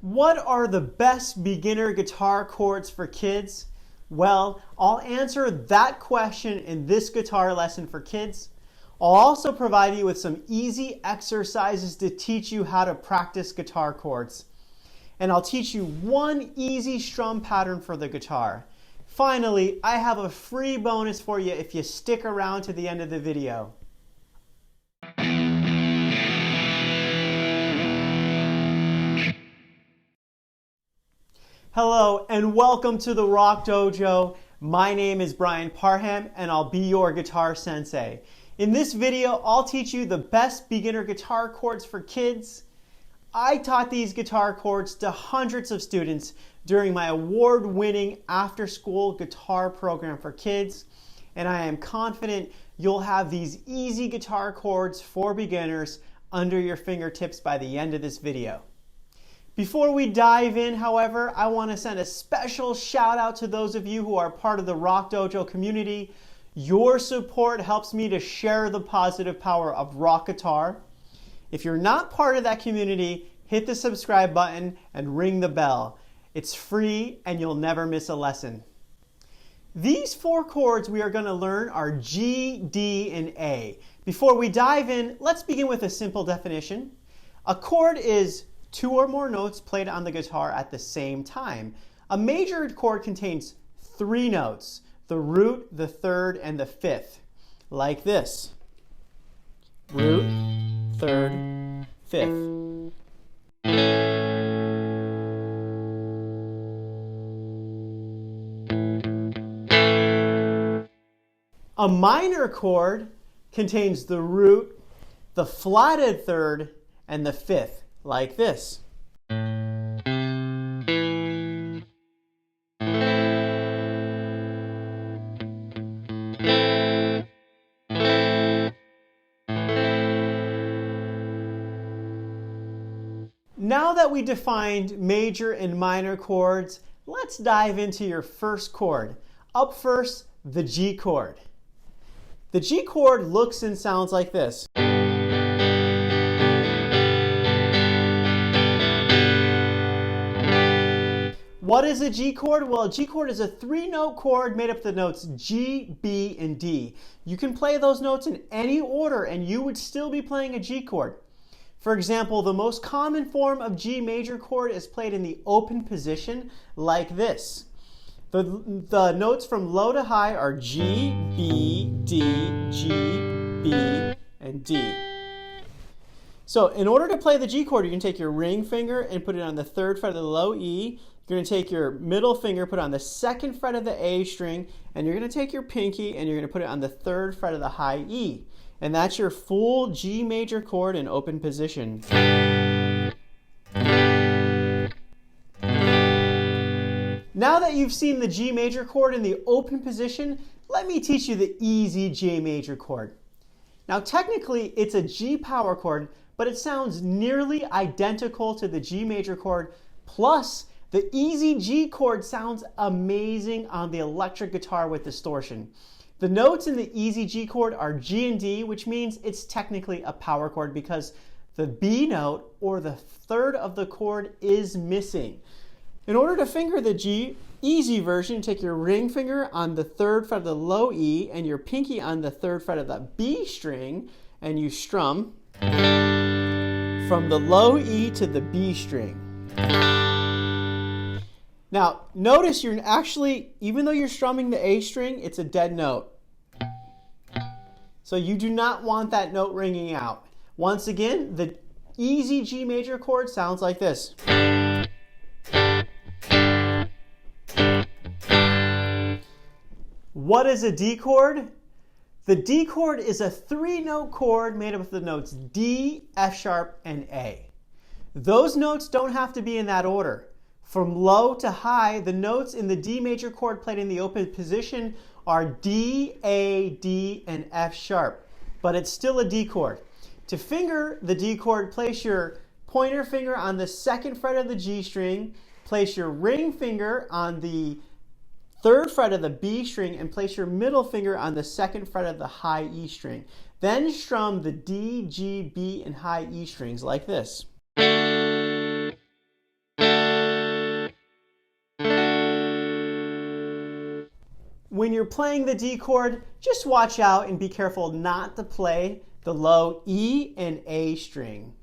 What are the best beginner guitar chords for kids? Well, I'll answer that question in this guitar lesson for kids. I'll also provide you with some easy exercises to teach you how to practice guitar chords. And I'll teach you one easy strum pattern for the guitar. Finally, I have a free bonus for you if you stick around to the end of the video. Hello and welcome to the Rock Dojo. My name is Brian Parham and I'll be your guitar sensei. In this video, I'll teach you the best beginner guitar chords for kids. I taught these guitar chords to hundreds of students during my award-winning after-school guitar program for kids, and I am confident you'll have these easy guitar chords for beginners under your fingertips by the end of this video. Before we dive in, however, I want to send a special shout out to those of you who are part of the Rock Dojo community. Your support helps me to share the positive power of rock guitar. If you're not part of that community, hit the subscribe button and ring the bell. It's free and you'll never miss a lesson. These four chords we are going to learn are G, D, and A. Before we dive in, let's begin with a simple definition. A chord is two or more notes played on the guitar at the same time. A major chord contains three notes, the root, the third, and the fifth, like this. Root, third, fifth. A minor chord contains the root, the flatted third, and the fifth, like this. Now that we defined major and minor chords, let's dive into your first chord. Up first, the G chord. The G chord looks and sounds like this. What is a G chord? Well, a G chord is a three-note chord made up of the notes G, B, and D. You can play those notes in any order and you would still be playing a G chord. For example, the most common form of G major chord is played in the open position like this. The notes from low to high are G, B, D, G, B, and D. So in order to play the G chord, you can take your ring finger and put it on the third fret of the low E. You're going to take your middle finger, put it on the second fret of the A string, and you're going to take your pinky and you're going to put it on the third fret of the high E. And that's your full G major chord in open position. Now that you've seen the G major chord in the open position, let me teach you the easy G major chord. Now technically it's a G power chord, but it sounds nearly identical to the G major chord, plus the easy G chord sounds amazing on the electric guitar with distortion. The notes in the easy G chord are G and D, which means it's technically a power chord because the B note, or the third of the chord, is missing. In order to finger the G easy version, take your ring finger on the third fret of the low E and your pinky on the third fret of the B string, and you strum from the low E to the B string. Now, notice you're actually, even though you're strumming the A string, it's a dead note. So you do not want that note ringing out. Once again, the easy G major chord sounds like this. What is a D chord? The D chord is a three-note chord made up of the notes D, F sharp, and A. Those notes don't have to be in that order. From low to high, the notes in the D major chord played in the open position are D, A, D, and F sharp, but it's still a D chord. To finger the D chord, place your pointer finger on the second fret of the G string, place your ring finger on the third fret of the B string, and place your middle finger on the second fret of the high E string. Then strum the D, G, B, and high E strings like this. when you're playing the D chord, just watch out and be careful not to play the low E and A string.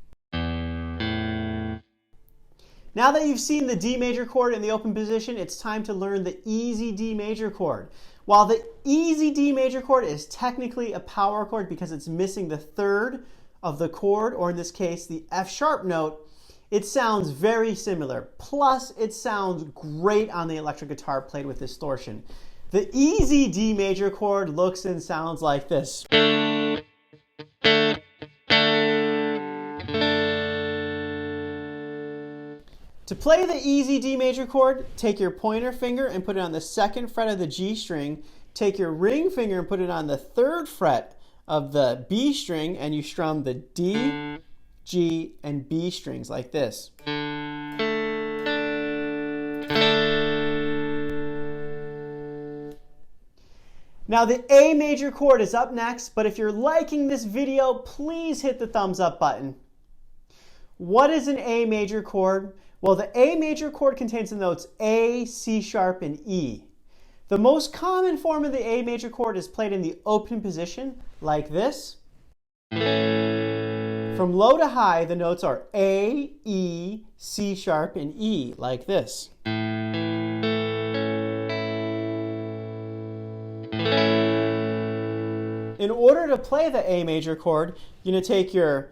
Now that you've seen the D major chord in the open position, it's time to learn the easy D major chord. While the easy D major chord is technically a power chord because it's missing the third of the chord, or in this case, the F sharp note, it sounds very similar. Plus, it sounds great on the electric guitar played with distortion. The easy D major chord looks and sounds like this. To play the easy D major chord, take your pointer finger and put it on the second fret of the G string. Take your ring finger and put it on the third fret of the B string, and you strum the D, G, and B strings like this. Now the A major chord is up next, but if you're liking this video, please hit the thumbs up button. What is an A major chord? Well, the A major chord contains the notes A, C sharp, and E. The most common form of the A major chord is played in the open position, like this. From low to high, the notes are A, E, C sharp, and E, like this. In order to play the A major chord, you're going to take your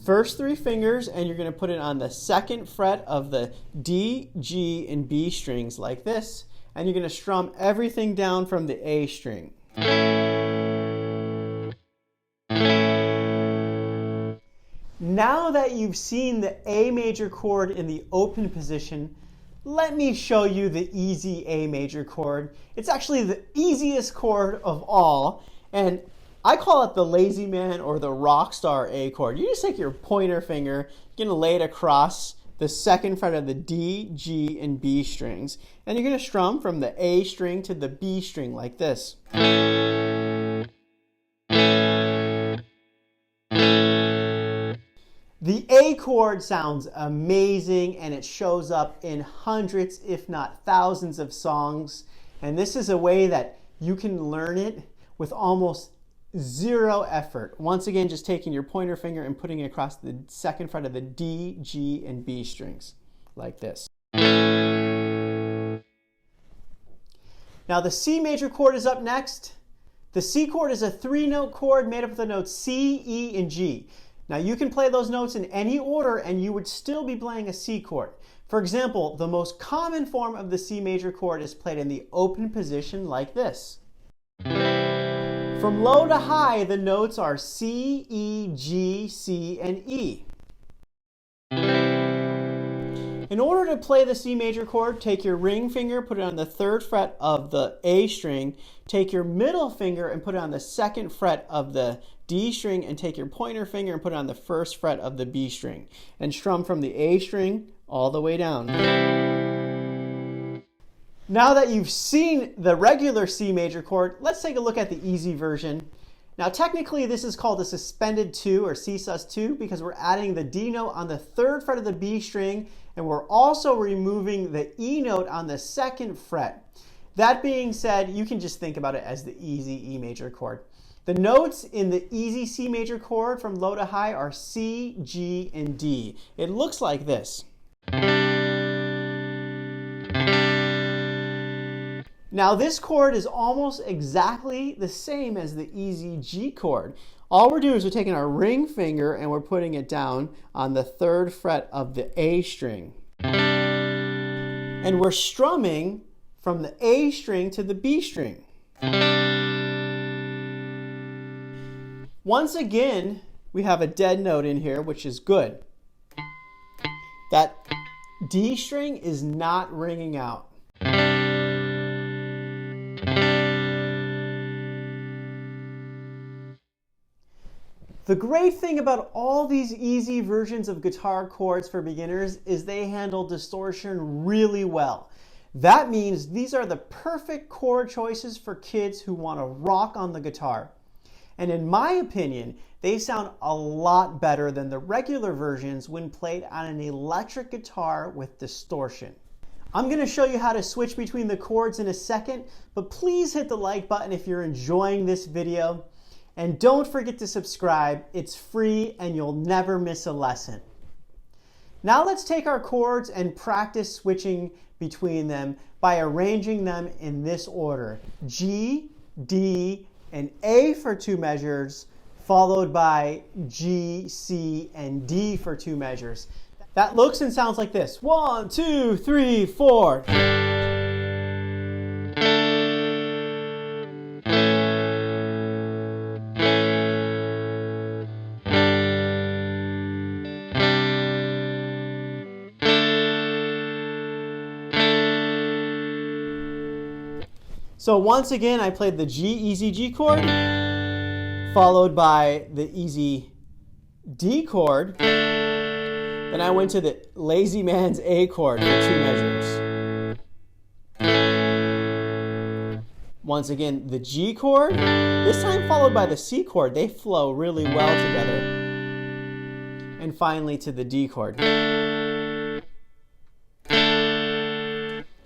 first three fingers and you're going to put it on the second fret of the D, G, and B strings like this. And you're going to strum everything down from the A string. Now that you've seen the A major chord in the open position, let me show you the easy A major chord. It's actually the easiest chord of all, and I call it the lazy man or the rock star A chord. You just take your pointer finger, you're going to lay it across the second fret of the D, G, and B strings, and you're going to strum from the A string to the B string like this. The A chord sounds amazing, and it shows up in hundreds, if not thousands, of songs. And this is a way that you can learn it with almost zero effort. Once again, just taking your pointer finger and putting it across the second fret of the D, G, and B strings, like this. Now the C major chord is up next. The C chord is a three-note chord made up of the notes C, E, and G. Now you can play those notes in any order and you would still be playing a C chord. For example, the most common form of the C major chord is played in the open position like this. From low to high, the notes are C, E, G, C, and E. In order to play the C major chord, take your ring finger, put it on the third fret of the A string, take your middle finger and put it on the second fret of the D string, and take your pointer finger and put it on the first fret of the B string, and strum from the A string all the way down. Now that you've seen the regular C major chord, let's take a look at the easy version. Now technically this is called a suspended 2 or C sus2 because we're adding the D note on the third fret of the B string, and we're also removing the E note on the second fret. That being said, you can just think about it as the easy E major chord. The notes in the easy C major chord from low to high are C, G, and D. It looks like this. Now this chord is almost exactly the same as the easy G chord. All we're doing is we're taking our ring finger and we're putting it down on the third fret of the A string. And we're strumming from the A string to the B string. Once again, we have a dead note in here, which is good. That D string is not ringing out. The great thing about all these easy versions of guitar chords for beginners is they handle distortion really well. That means these are the perfect chord choices for kids who want to rock on the guitar. And in my opinion, they sound a lot better than the regular versions when played on an electric guitar with distortion. I'm going to show you how to switch between the chords in a second, but please hit the like button if you're enjoying this video. And don't forget to subscribe. It's free and you'll never miss a lesson. Now let's take our chords and practice switching between them by arranging them in this order: G, D, and A for 2 measures, followed by G, C, and D for 2 measures. That looks and sounds like this. 1, 2, 3, 4. So once again, I played the G, easy G chord, followed by the easy D chord. Then I went to the lazy man's A chord for 2 measures. Once again, the G chord, this time followed by the C chord. They flow really well together. And finally to the D chord.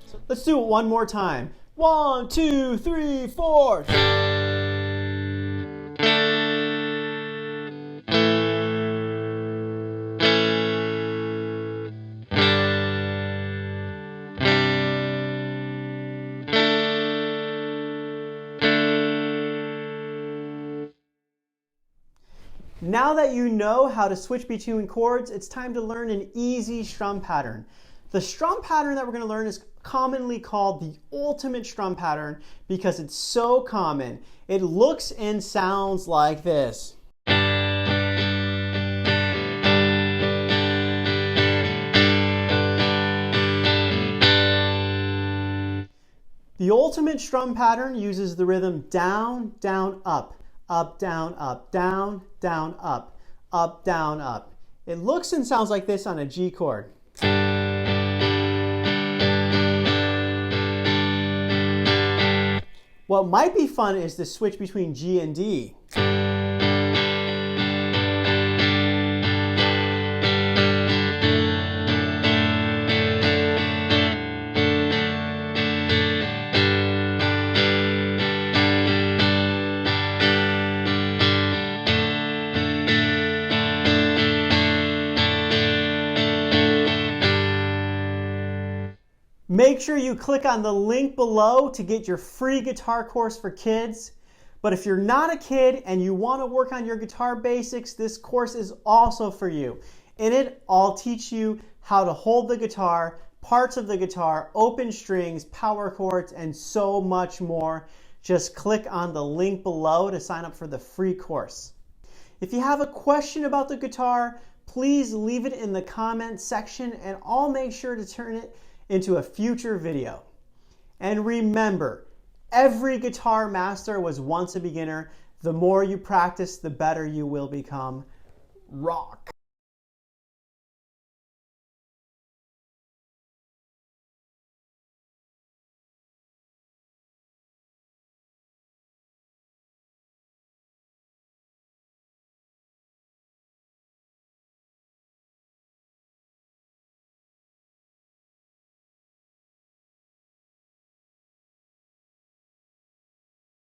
So let's do it one more time. 1, 2, 3, 4. Now that you know how to switch between chords, it's time to learn an easy strum pattern. The strum pattern that we're going to learn is commonly called the ultimate strum pattern because it's so common. It looks and sounds like this. The ultimate strum pattern uses the rhythm down, down, up, down, up, down, down, up, down, up. It looks and sounds like this on a G chord. What might be fun is the switch between G and D. Make sure you click on the link below to get your free guitar course for kids. But if you're not a kid and you want to work on your guitar basics, this course is also for you. In it, I'll teach you how to hold the guitar, parts of the guitar, open strings, power chords, and so much more. Just click on the link below to sign up for the free course. If you have a question about the guitar, please leave it in the comments section and I'll make sure to turn it into a future video. And remember, every guitar master was once a beginner. The more you practice, the better you will become. Rock!